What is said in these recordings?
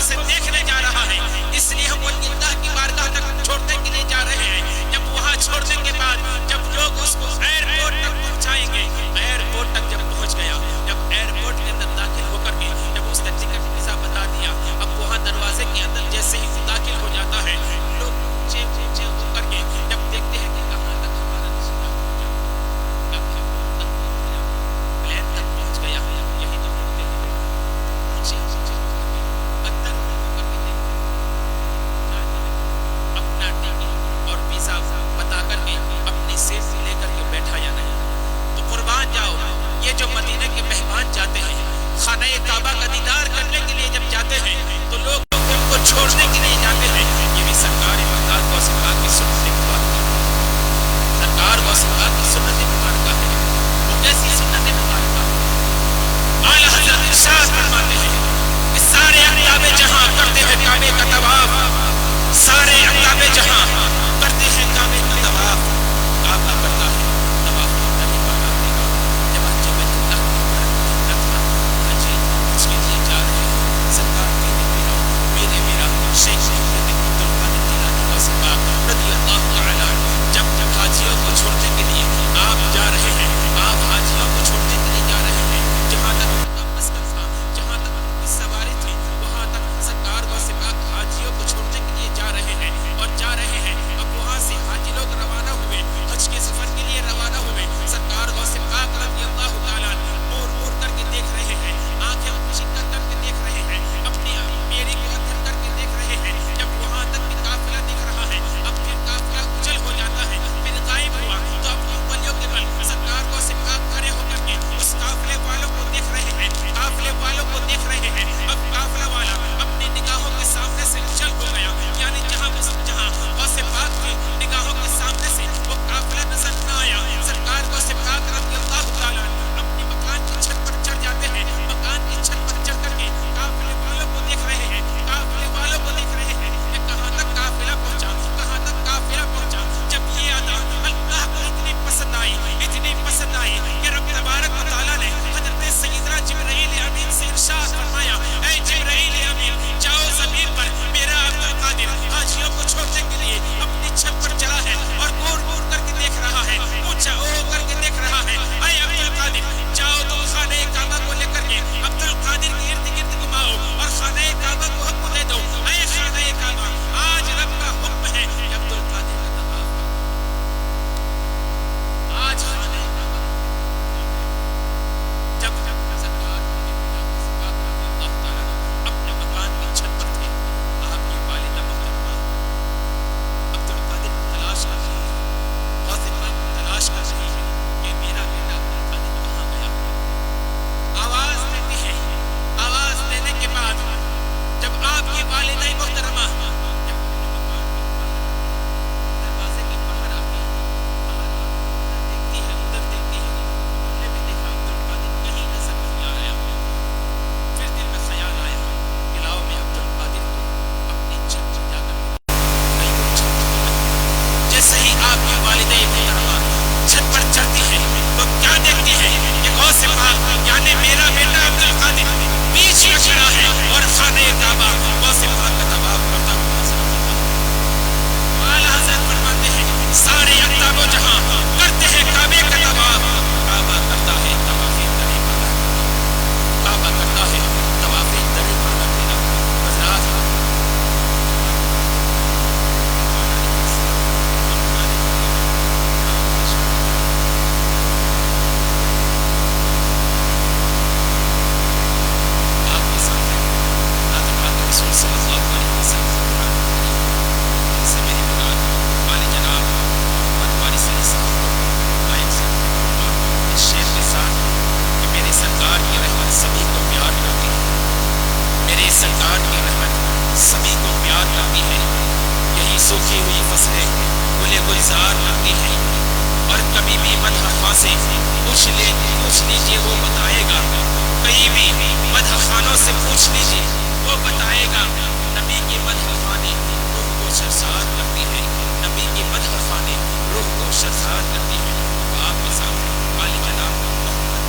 आंखों से देखने जा रहा है, इसलिए हम अल्लाह की बारगाह तक छोड़ने के लिए जा रहे हैं। जब वहां छोड़ने के बाद जब लोग उसको एयरपोर्ट तक पहुंचाएंगे, एयरपोर्ट तक जब पहुंच गया, जब एयरपोर्ट के अंदर दाखिल होकर के जब उसने टिकट वीजा बता दिया, अब वहां दरवाजे के अंदर जैसे ही वो दाखिल हो जाता है, लोग ऊंचे ऊंचे होकर के जब देखते हैं कि कहां तक हमारा रिश्ता पहुंचा, प्लेन तक पहुंच गया, यही तो बोलते हैं ऊंचे ऊंचे अंदर होकर के अपना टिकट और वीजा बता करके अपनी सीट लेकर के बैठा या नहीं। तो कुर्बान जाओ, ये जो मदीने के मेहमान जाते हैं, खाना काबा का दीदार करने के लिए जब जाते हैं, तो लोग उनको छोड़ने के लिए जाते हैं। ये भी सरकार मकान को सरकार की सुन्नत मुबारक है, सरकार को सरकार की सुन्नत मुबारक है। वो कैसी सुन्नत मुबारक है? आला हज़रत इरशाद फरमाते हैं कि सारे अक़ताबे जहां करते हैं काबे का तवाफ, सारे अक़ताबे जहां करते हैं काबे का तवाफ, काबा करता है तवाफ तभी पाना देगा जब अच्छे बैतुल्लाह की उसके लिए जा रहे हैं। सरकार मेरा शेख अब्दुल कादिर जिलानी वसफ़ा रज़ियल्लाहु तआला जब हाजियों को छोड़ने के लिए आप जा रहे हैं, आप हाजियों को छोड़ने के लिए जा रहे हैं, जहाँ तक मस्कन था, जहाँ तक सवारी थी, वहाँ तक सरकार वसफ़ा हाजियों को छोड़ने के लिए जा रहे हैं और जा रहे हैं। अब वहाँ से हाजी लोग रवाना हुए, हज के सफर के लिए रवाना हुए। सरकार वसफ़ा रज़ियल्लाहु तआला मूर मूर करके देख रहे हैं, आंखें मुशिक्कत करके देख रहे हैं, अपनी बेड़ी को अधर करके देख रहे हैं। जब वहाँ तक भी काफिला दिख रहा है, अब फिर काफिला उछल हो जाता है, फिर गायब हुआ, तो अपनी उंगलियों के बल सरकार वसफ़ा खड़े होकर के उस काफिले वालों को देख रहे हैं, काफिले वालों को देख रहे हैं। अब काफिला वाला अपनी निगाहों के सामने से उछल हो गया, यानी जहाँ वसफ़ा की निगाहों के सामने से वो काफिला नजर न आया। सरकार वसफ़ा रज़ियल्लाहु तआला अपनी मकान की छत पर चढ़ जाते हैं, मकान की छत पर चढ़ करके काफिले वालों को देख रहे हैं, काफिले वालों को देख रहे हैं कि कहाँ तक काफिला पहुंचा, कहाँ तक काफिला पहुंचा। जब ये अदा अल्लाह को इतनी पसंद आई, इतनी पसंद आई कि रब तबारक व तआला ने हज़रत सय्यदना जिब्राइल अमीन से इरशाद फरमाया, ऐ जिब्राइल अमीन जाओ ज़मीन पर, मेरा अब्दुल कादिर हाजियों को छोड़ने के लिए अपनी छत पर चला है और घूर घूर करके देख रहा है, ऊंचा ओ करके देख रहा है। ऐ अब्दुल कादिर जाओ तुम खाने काबा को लेकर के अब्दुल कादिर के इर्द गिर्द घुमाओ और खाने काबा को हुक्म दे दो, ऐ खाने काबा आज रब का हुक्म है कि अब्दुल कादिर का तवाफ आज खाने काबा। जब सरकार अपने मकान की छत पर थे, आपकी वालिदा मुहतरमा अब्दुल कादिर को तलाश कर रही है, वसफ़ा को तलाश कर रही है कि मेरा बेटा अब्दुल कादिर कहाँ गया। आवाज देती है, आवाज देने के बाद जब आपकी वालिदा मुहतरमा जब दरवाजे के बाहर आके देखती है, उधर देखती है, हमने भी देखा अब्दुल कादिर कहीं नजर नहीं आ रहा। फिर दिल में ख्याल आया कि लाओ मैं अब्दुल कादिर को अपनी छत पर जाकर कहीं को छत पर जैसे ही आपकी वालिदा मुहतरमा छत पर चढ़ती है तो क्या देखती है कि गौसे पाक यानी मेरा बेटा अब्दुल कादिर बीच में खड़ा है और खाने काबा गौसे पाक का तवाफ करता हुआ नजर आता है। आला हज़रत फरमाते हैं सारे अक़ताबो जहां करते हैं काबे का तवाफ, काबा करता है तवाफ़े तरीक़ा, काबा करता है तवाफ़े तरीक़ा करना। हज़रात सभी को प्यार करती है, यही सूखी हुई फसलें गुले गुलजार लगती हैं। और कभी भी मदह खां से पूछ लीजिए वो बताएगा, कहीं भी मदह खानों से पूछ लीजिए वो बताएगा। नबी की मदह खाने रूह को सरसार करती है, नबी की मदह खाने रूह को सरसार करती है। आपके सामने वाली जनाब मोहम्मद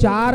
4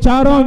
4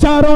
4